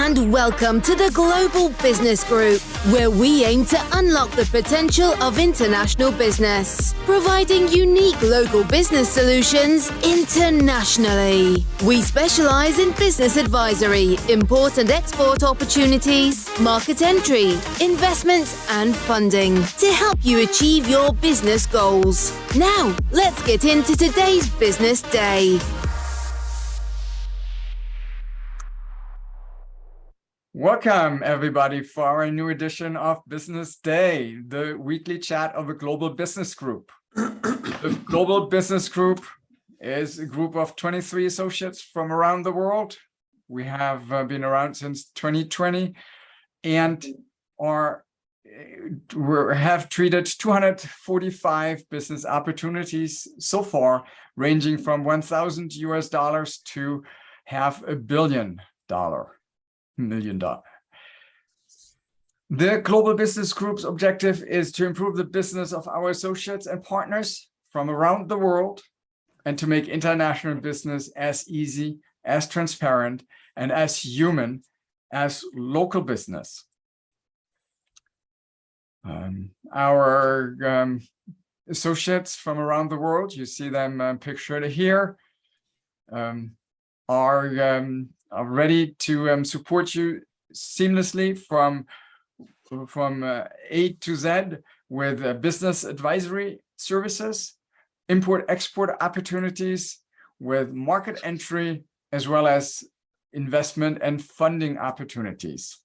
and welcome to the Global Business Group, where we aim to unlock the potential of international business, providing unique local business solutions internationally. We specialize in business advisory, import and export opportunities, market entry, investments, and funding to help you achieve your business goals. Now, let's get into today's business day. Welcome, everybody, for our new edition of Business Day, the weekly chat of a Global Business Group. The Global Business Group is a group of 23 associates from around the world. We have been around since 2020 and have treated 245 business opportunities so far, ranging from $1,000 US to $500 million. The Global Business Group's objective is to improve the business of our associates and partners from around the world and to make international business as easy, as transparent, and as human as local business. Our associates from around the world, you see them pictured here, are ready to support you seamlessly from A to Z with business advisory services, import-export opportunities, with market entry, as well as investment and funding opportunities.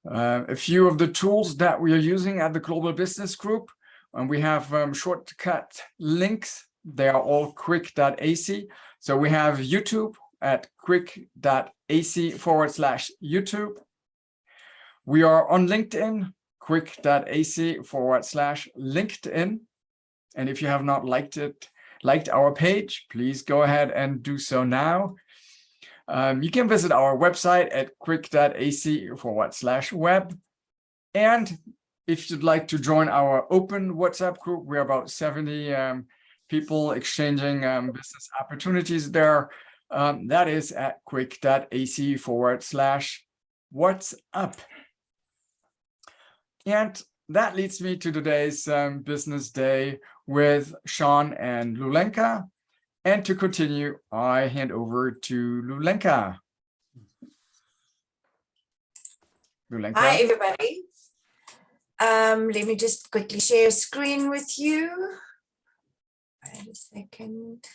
A few of the tools that we are using at the Global Business Group, and we have shortcut links. They are all quick.ac. So we have YouTube at quick.ac/YouTube. We are on LinkedIn, quick.ac/LinkedIn. And if you have not liked our page, please go ahead and do so now. You can visit our website at quick.ac/web. And if you'd like to join our open WhatsApp group, we're about 70 people exchanging business opportunities there. That is at quick.ac/WhatsApp. And that leads me to today's business day with Sean and Lulenka. And to continue, I hand over to Lulenka. Lulenka. Hi, everybody. Let me just quickly share a screen with you. Wait a second.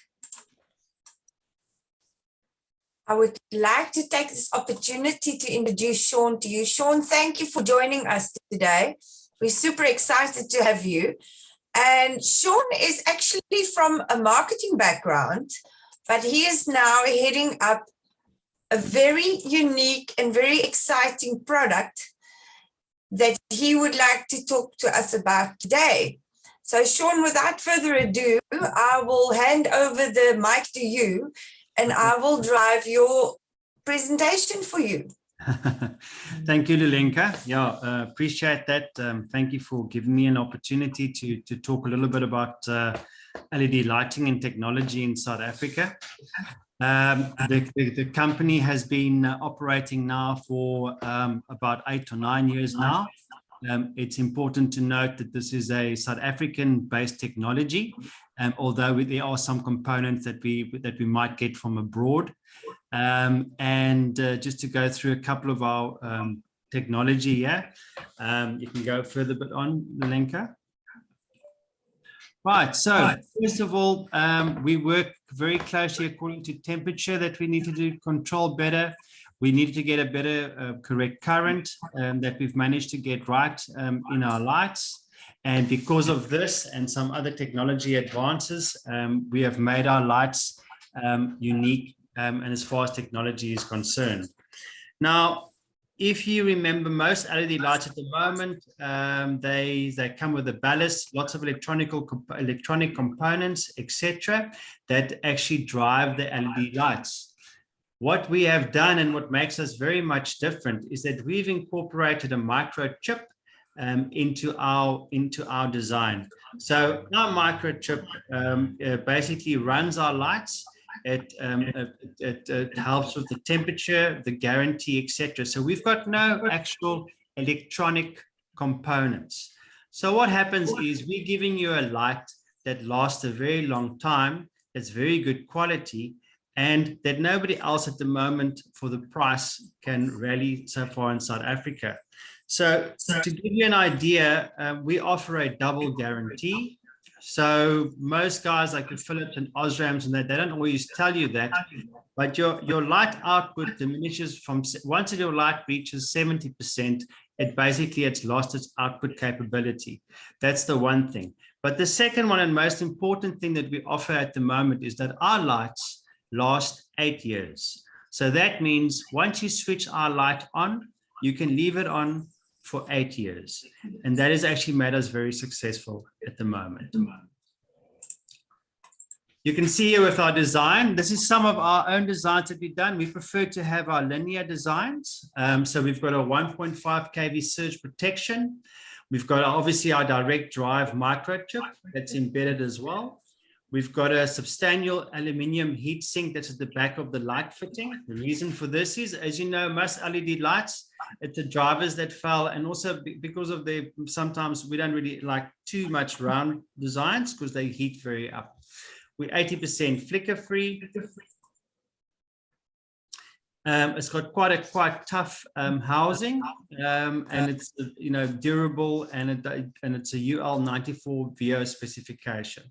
I would like to take this opportunity to introduce Sean to you. Sean, thank you for joining us today. We're super excited to have you. And Sean is actually from a marketing background, but he is now heading up a very unique and very exciting product that he would like to talk to us about today. So Sean, without further ado, I will hand over the mic to you and I will drive your presentation for you. Thank you, Lulenka. Yeah, appreciate that. Thank you for giving me an opportunity to talk a little bit about LED lighting and technology in South Africa. The company has been operating now for about 8 or 9 years now. It's important to note that this is a South African-based technology, although there are some components that we might get from abroad. Just to go through a couple of our technology here, you can go further bit on, Lulenka. Right, so first of all, we work very closely according to temperature that we need to control better. We need to get a better correct current that we've managed to get right in our lights. And because of this and some other technology advances, we have made our lights unique and as far as technology is concerned. Now, if you remember, most LED lights at the moment, they come with a ballast, lots of electronic components, etc., that actually drive the LED lights. What we have done and what makes us very much different is that we've incorporated a microchip into our design. So our microchip basically runs our lights It helps with the temperature, the guarantee, etc. So we've got no actual electronic components. So what happens is we're giving you a light that lasts a very long time, that's very good quality, and that nobody else at the moment for the price can rally so far in South Africa. So to give you an idea, we offer a double guarantee. So most guys like the Philips and Osrams and that, they don't always tell you that, but your light output diminishes from, once your light reaches 70%, it's lost its output capability. That's the one thing. But the second one and most important thing that we offer at the moment is that our lights last 8 years. So that means once you switch our light on, you can leave it on for 8 years. And that has actually made us very successful at the moment. You can see here with our design, this is some of our own designs that we've done. We prefer to have our linear designs. So we've got a 1.5 kV surge protection. We've got obviously our direct drive microchip that's embedded as well. We've got a substantial aluminium heat sink that's at the back of the light fitting. The reason for this is, as you know, most LED lights, it's the drivers that fail, and also because of the, sometimes we don't really like too much round designs because they heat very up. We're 80% flicker free. It's got quite tough housing, and it's durable, and it's a UL 94 VO specification.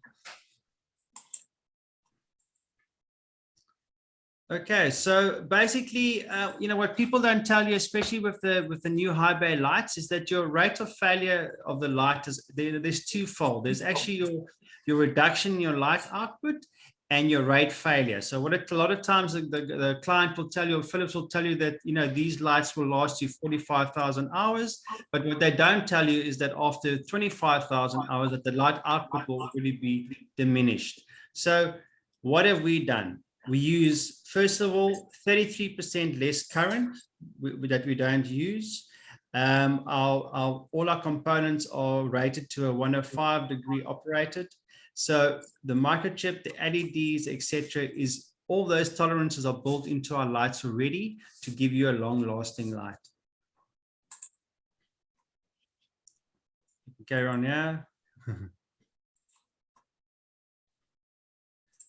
Okay, so basically, what people don't tell you, especially with the new high bay lights, is that your rate of failure of the light is there's twofold. There's actually your reduction in your light output and your rate failure. So a lot of times the client will tell you, or Philips will tell you that these lights will last you 45,000 hours, but what they don't tell you is that after 25,000 hours, that the light output will really be diminished. So what have we done? We use, first of all, 33% less current that we don't use. All our components are rated to a 105 degree operated. So the microchip, the LEDs, etc., all those tolerances are built into our lights already to give you a long-lasting light. Carry on now.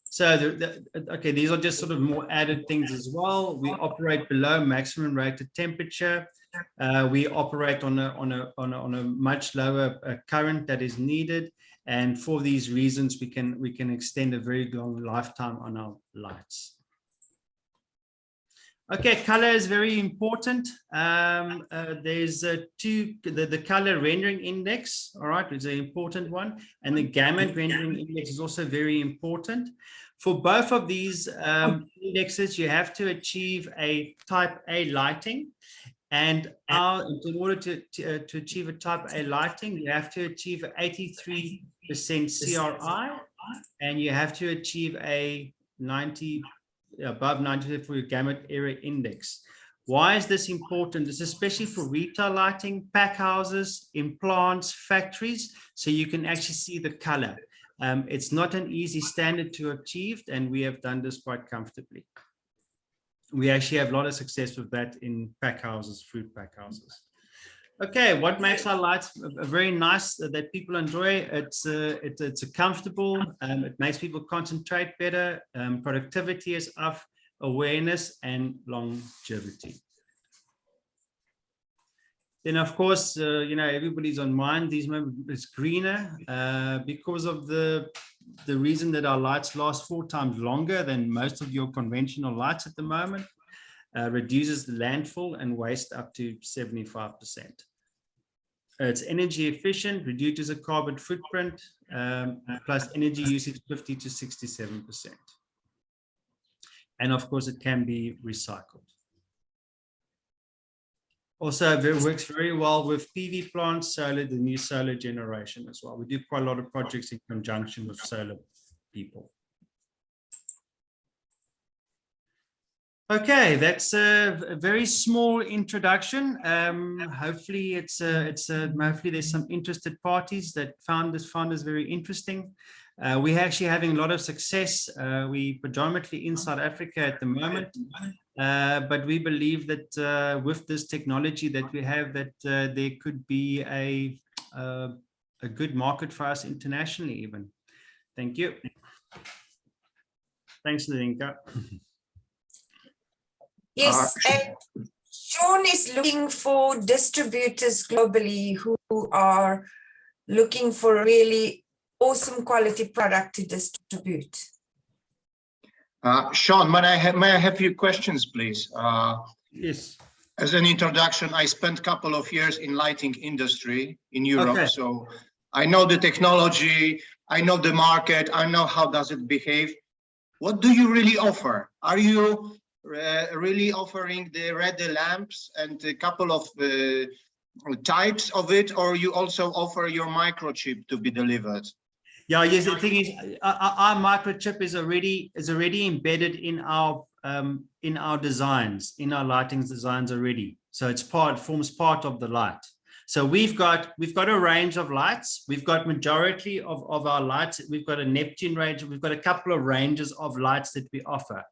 So, okay, these are just sort of more added things as well. We operate below maximum rated temperature. We operate on a much lower current that is needed, and for these reasons, we can extend a very long lifetime on our lights. Okay, color is very important. There's the color rendering index, all right, is an important one, and the gamut rendering index is also very important. For both of these indexes, you have to achieve a type A lighting, and in order to achieve a type A lighting, you have to achieve 83% CRI, and you have to achieve a above 90 for your gamut area index. Why is this important? It's especially for retail lighting, pack houses, in plants, factories, so you can actually see the color. It's not an easy standard to achieve, and we have done this quite comfortably. We actually have a lot of success with that in pack houses, fruit pack houses. Okay, what makes our lights very nice that people enjoy? It's a comfortable, it makes people concentrate better, productivity is up, awareness and longevity. Then of course, everybody's on mind, these it's greener because of the reason that our lights last 4 times longer than most of your conventional lights at the moment. Reduces the landfill and waste up to 75%. It's energy efficient, reduces the carbon footprint, plus energy usage 50 to 67%. And of course, it can be recycled. Also, it works very well with PV plants, solar, the new solar generation as well. We do quite a lot of projects in conjunction with solar people. Okay, that's a very small introduction. Hopefully, hopefully there's some interested parties that found this very interesting. We're actually having a lot of success. We predominantly in South Africa at the moment, but we believe that with this technology that we have, that there could be a good market for us internationally even. Thank you. Thanks, Lulenka. Yes, and Sean is looking for distributors globally who are looking for really awesome quality product to distribute. Sean, may I have few questions, please? Yes. As an introduction, I spent a couple of years in lighting industry in Europe, Okay. so I know the technology, I know the market, I know how does it behave. What do you really offer? Are you really offering the red lamps and a couple of types of it, or you also offer your microchip to be delivered? Yeah, yes. The thing is, our microchip is already embedded in our designs, in our lighting designs already. So it's forms part of the light. So we've got a range of lights. We've got majority of our lights. We've got a Neptune range. We've got a couple of ranges of lights that we offer.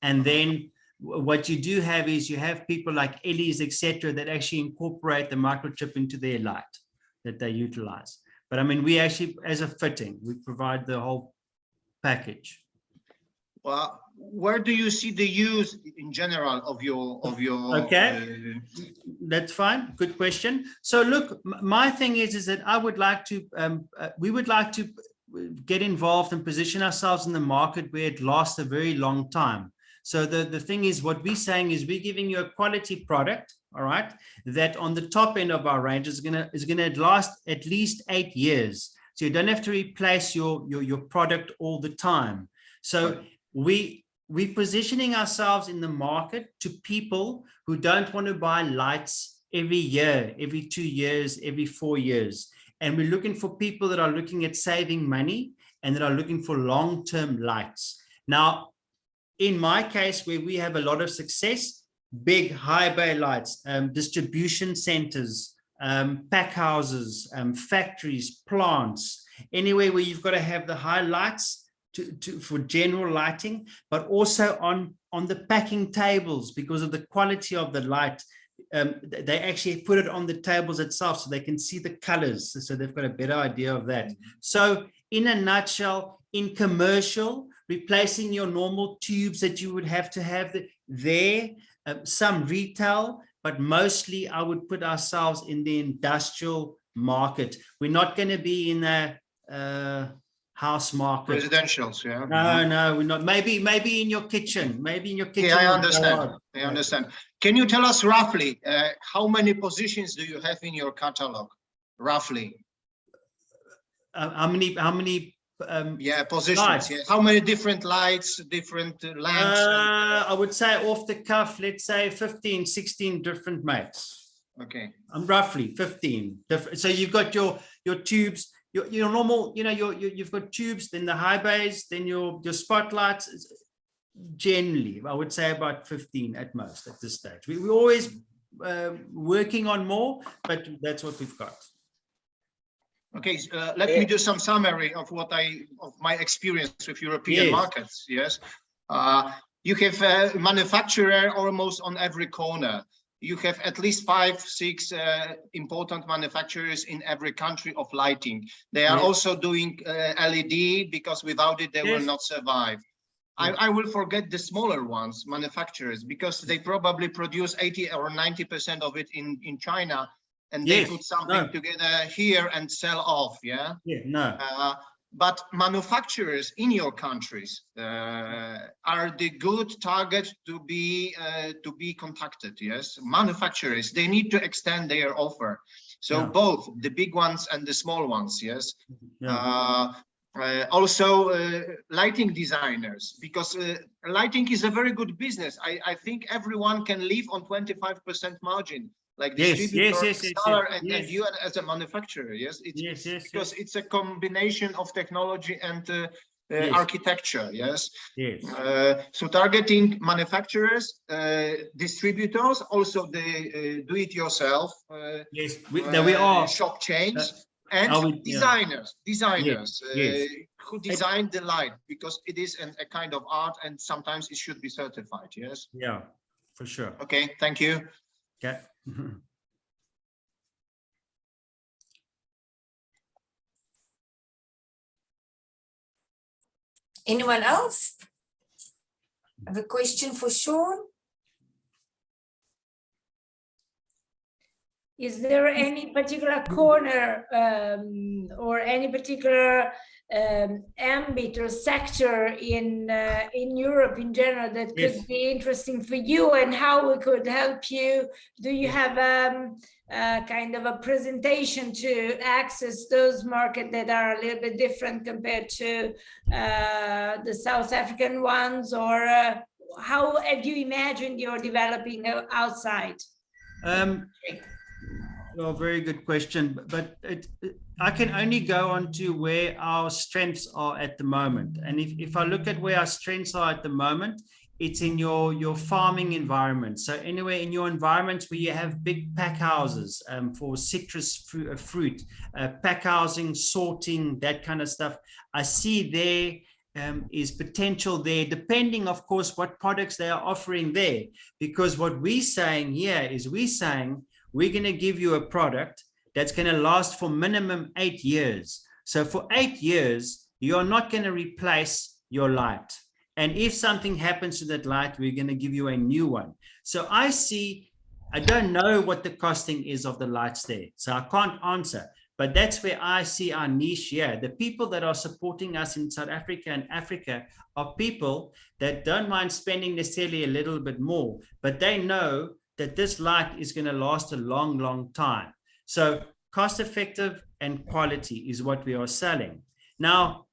And then what you do have is you have people like LEs, etc., that actually incorporate the microchip into their light that they utilize. But I mean, we actually, as a fitting, we provide the whole package. Well, where do you see the use in general of your Okay, that's fine. Good question. So look, my thing is that I would like to we would like to get involved and position ourselves in the market where it lasts a very long time. So the thing is, what we're saying is we're giving you a quality product, all right, that on the top end of our range is gonna last at least 8 years. So you don't have to replace your product all the time. So we're positioning ourselves in the market to people who don't want to buy lights every year, every 2 years, every 4 years. And we're looking for people that are looking at saving money and that are looking for long-term lights. Now, in my case, where we have a lot of success, big high bay lights, distribution centers, pack houses, factories, plants, anywhere where you've got to have the high lights for general lighting, but also on the packing tables, because of the quality of the light. They actually put it on the tables itself so they can see the colors, so they've got a better idea of that. So in a nutshell, in commercial, replacing your normal tubes that you would have to have there, some retail, but mostly I would put ourselves in the industrial market. We're not going to be in a house market. Residentials, yeah. No, we're not. Maybe in your kitchen. Maybe in your kitchen. Yeah, I understand. I understand. Can you tell us roughly how many positions do you have in your catalog? Roughly. How many? Yeah, positions. Yeah. How many different lights, different lamps? I would say off the cuff, let's say 15, 16 different makes. Okay. Roughly 15 different. So you've got your tubes. Your normal, you've got tubes, then the high bays, then your spotlights. Generally, I would say about 15 at most at this stage. We're always working on more, but that's what we've got. Okay, let me do some summary of my experience with European markets. Yes, you have a manufacturer almost on every corner. You have at least 5, 6 important manufacturers in every country of lighting. They are also doing LED, because without it, they will not survive. I will forget the smaller ones, manufacturers, because they probably produce 80 or 90% of it in China, and they put something together here and sell off. Yeah. But manufacturers in your countries are the good target to be contacted. Yes, manufacturers, they need to extend their offer. So both the big ones and the small ones. Yes. Also lighting designers, because lighting is a very good business. I think everyone can live on 25% margin. Like distributor, installer, and you as a manufacturer. Yes, because it's a combination of technology and architecture. Yes. So targeting manufacturers, distributors, also the do-it-yourself. We are shop chains and designers who designed the light, because it is a kind of art and sometimes it should be certified. Yes. Yeah, for sure. Okay, thank you. Okay. Anyone else? I have a question for Sean. Is there any particular corner or any particular ambit or sector in Europe in general that could be interesting for you, and how we could help you? Do you have kind of a presentation to access those markets that are a little bit different compared to the South African ones, or how have you imagined you're developing outside? Well, very good question, but I can only go on to where our strengths are at the moment. And if I look at where our strengths are at the moment, it's in your farming environment. So anyway, in your environments where you have big pack houses for citrus fruit, pack housing, sorting, that kind of stuff, I see there is potential there, depending, of course, what products they are offering there. Because what we're saying here is we're going to give you a product that's going to last for minimum 8 years. So for 8 years, you're not going to replace your light. And if something happens to that light, we're going to give you a new one. So I don't know what the costing is of the lights there, so I can't answer. But that's where I see our niche here. The people that are supporting us in South Africa and Africa are people that don't mind spending necessarily a little bit more, but they know that this light is going to last a long, long time. So cost effective and quality is what we are selling. Now,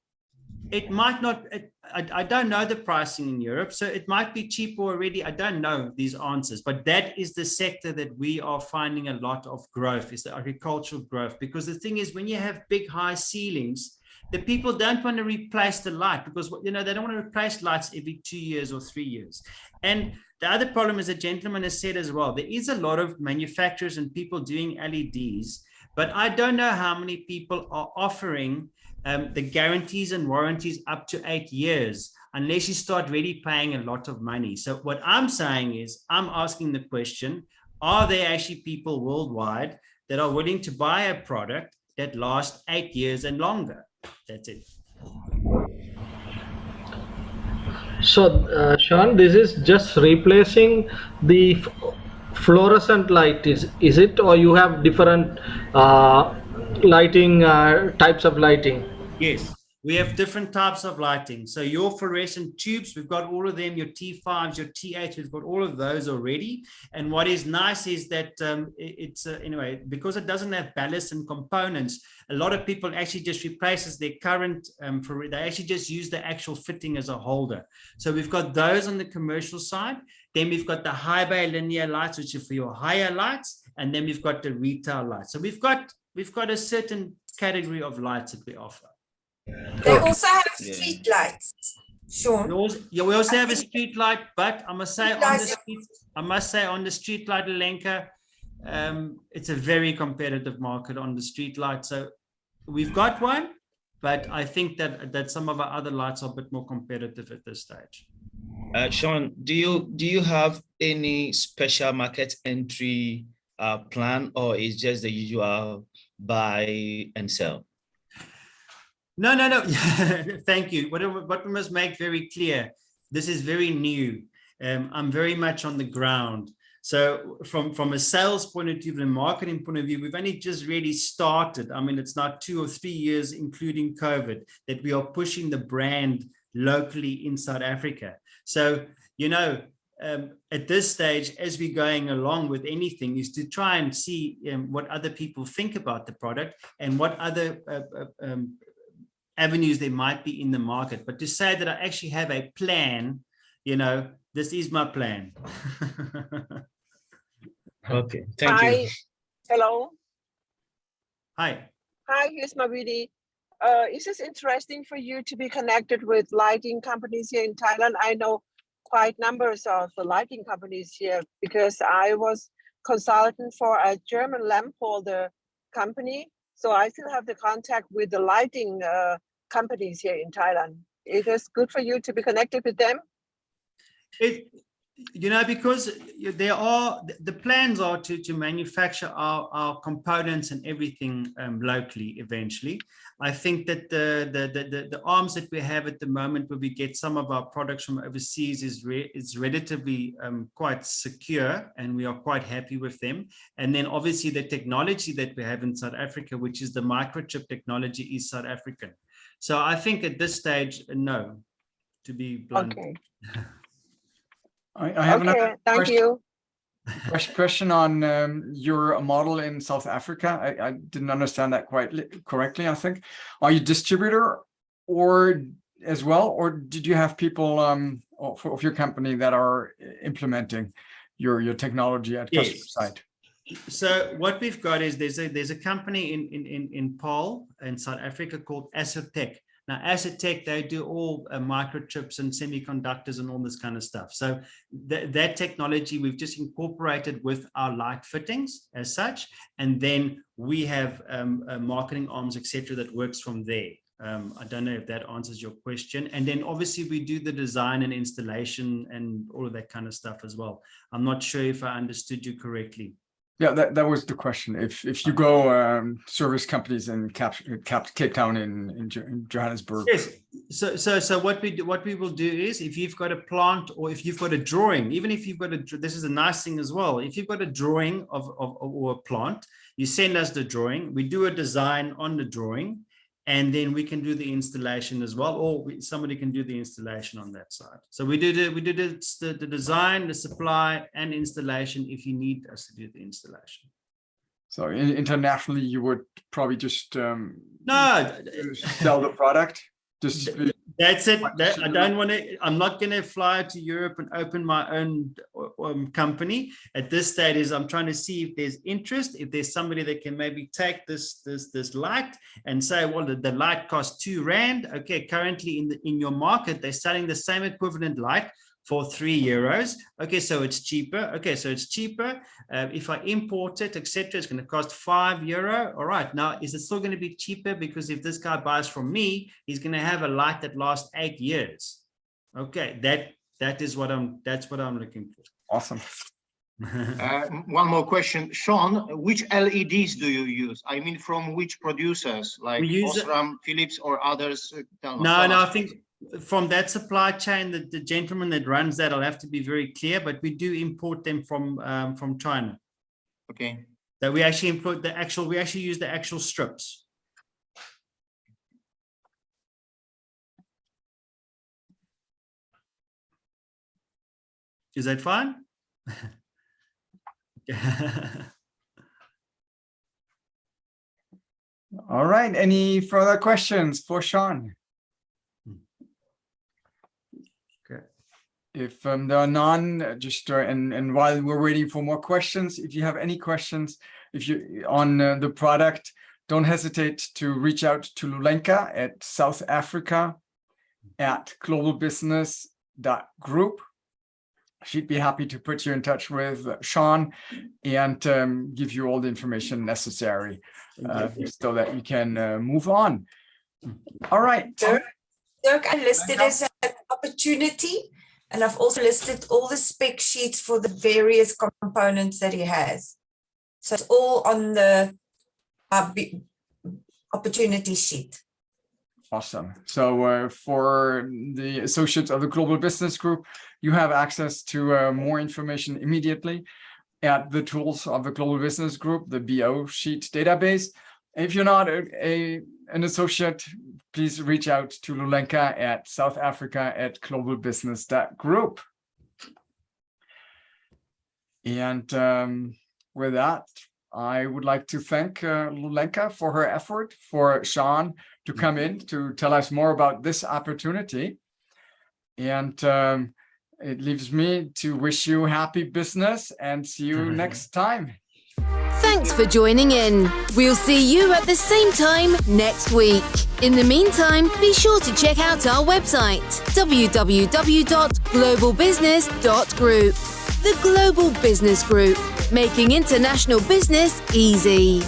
it might not, I don't know the pricing in Europe, so it might be cheaper already. I don't know these answers, but that is the sector that we are finding a lot of growth, is the agricultural growth. Because the thing is, when you have big, high ceilings, the people don't want to replace the light, because they don't want to replace lights every 2 years or 3 years. And the other problem, as a gentleman has said as well, there is a lot of manufacturers and people doing LEDs, but I don't know how many people are offering the guarantees and warranties up to 8 years, unless you start really paying a lot of money. So what I'm saying is, I'm asking the question, are there actually people worldwide that are willing to buy a product that lasts 8 years and longer? That's it. So, Sean, this is just replacing the fluorescent light, is it, or you have different lighting types of lighting? Yes, we have different types of lighting. So your fluorescent tubes, we've got all of them, your T5s, your T8s, we've got all of those already. And what is nice is that anyway, because it doesn't have ballast and components, a lot of people actually just replaces their current, they actually just use the actual fitting as a holder. So we've got those on the commercial side. Then we've got the high bay linear lights, which are for your higher lights. And then we've got the retail lights. So we've got a certain category of lights that we offer. They also have street lights, Sean. We also have a street light, but I must say on the street light, Lulenka, it's a very competitive market on the street light. So we've got one, but I think that some of our other lights are a bit more competitive at this stage. Sean, do you have any special market entry plan, or is just the usual buy and sell? No. Thank you. What we must make very clear, this is very new. I'm very much on the ground. So from a sales point of view, from a marketing point of view, we've only just really started. I mean, it's not 2 or 3 years, including COVID, that we are pushing the brand locally in South Africa. So, at this stage, as we're going along with anything, is to try and see what other people think about the product and what other avenues there might be in the market. But to say that I actually have a plan, this is my plan. Okay, thank you. Hello. Hi, here's Mavidi. Is this interesting for you to be connected with lighting companies here in Thailand? I know quite numbers of the lighting companies here, because I was consultant for a German lamp holder company. So I still have the contact with the lighting companies here in Thailand? It is good for you to be connected with them? Because the plans are to manufacture our components and everything locally eventually. I think that the arms that we have at the moment, where we get some of our products from overseas, is relatively quite secure, and we are quite happy with them. And then obviously the technology that we have in South Africa, which is the microchip technology, is South African. So I think at this stage, no, to be blunt. Okay. I have another thank you. question on your model in South Africa. I didn't understand that quite correctly, I think. Are you distributor or as well, or did you have people of your company that are implementing your technology at customer site? So what we've got is there's a company in Paarl in South Africa called Asotech. Now, Asotech, they do all microchips and semiconductors and all this kind of stuff. So that technology we've just incorporated with our light fittings as such, and then we have marketing arms, etc., that works from there. I don't know if that answers your question. And then obviously we do the design and installation and all of that kind of stuff as well. I'm not sure if I understood you correctly. Yeah, that was the question. If you go service companies in Cape Town in Johannesburg. Yes. So what we will do is, if you've got a plant or if you've got a drawing, even if you've got this is a nice thing as well. If you've got a drawing of a plant, you send us the drawing. We do a design on the drawing, and then we can do the installation as well, or somebody can do the installation on that side. So we do the design, the supply, and installation if you need us to do the installation. So internationally, you would probably just no sell the product. That's it. I don't want to. I'm not going to fly to Europe and open my own company at this stage. I'm trying to see if there's interest, if there's somebody that can maybe take this light and say, well, the light costs 2 Rand. Okay, currently in your market, they're selling the same equivalent light for €3. Okay, so it's cheaper. Okay, so it's cheaper. If I import it, etc., it's going to cost €5. All right, now is it still going to be cheaper? Because if this guy buys from me, he's going to have a light that lasts 8 years. Okay, that's what I'm looking for. Awesome. One more question, Sean. Which LEDs do you use? I mean, from which producers, like Osram, Philips, or others? No, I think from that supply chain, the gentleman that runs that, I'll have to be very clear, but we do import them from China. Okay. That we actually import we actually use the actual strips. Is that fine? All right. Any further questions for Sean? If there are none, just and while we're waiting for more questions, if you have any questions, on the product, don't hesitate to reach out to Lulenka at South Africa at globalbusiness.group. She'd be happy to put you in touch with Sean and give you all the information necessary so that you can move on. All right. Dirk, I listed as an opportunity. And I've also listed all the spec sheets for the various components that he has. So it's all on the opportunity sheet. Awesome. So for the associates of the Global Business Group, you have access to more information immediately at the tools of the Global Business Group, the BO sheet database. If you're not an associate, please reach out to Lulenka at South Africa at globalbusiness.group. And with that, I would like to thank Lulenka for her effort, for Sean to come in to tell us more about this opportunity. And it leaves me to wish you happy business and see you next time. Thanks for joining in. We'll see you at the same time next week. In the meantime, be sure to check out our website, www.globalbusiness.group. The Global Business Group, making international business easy.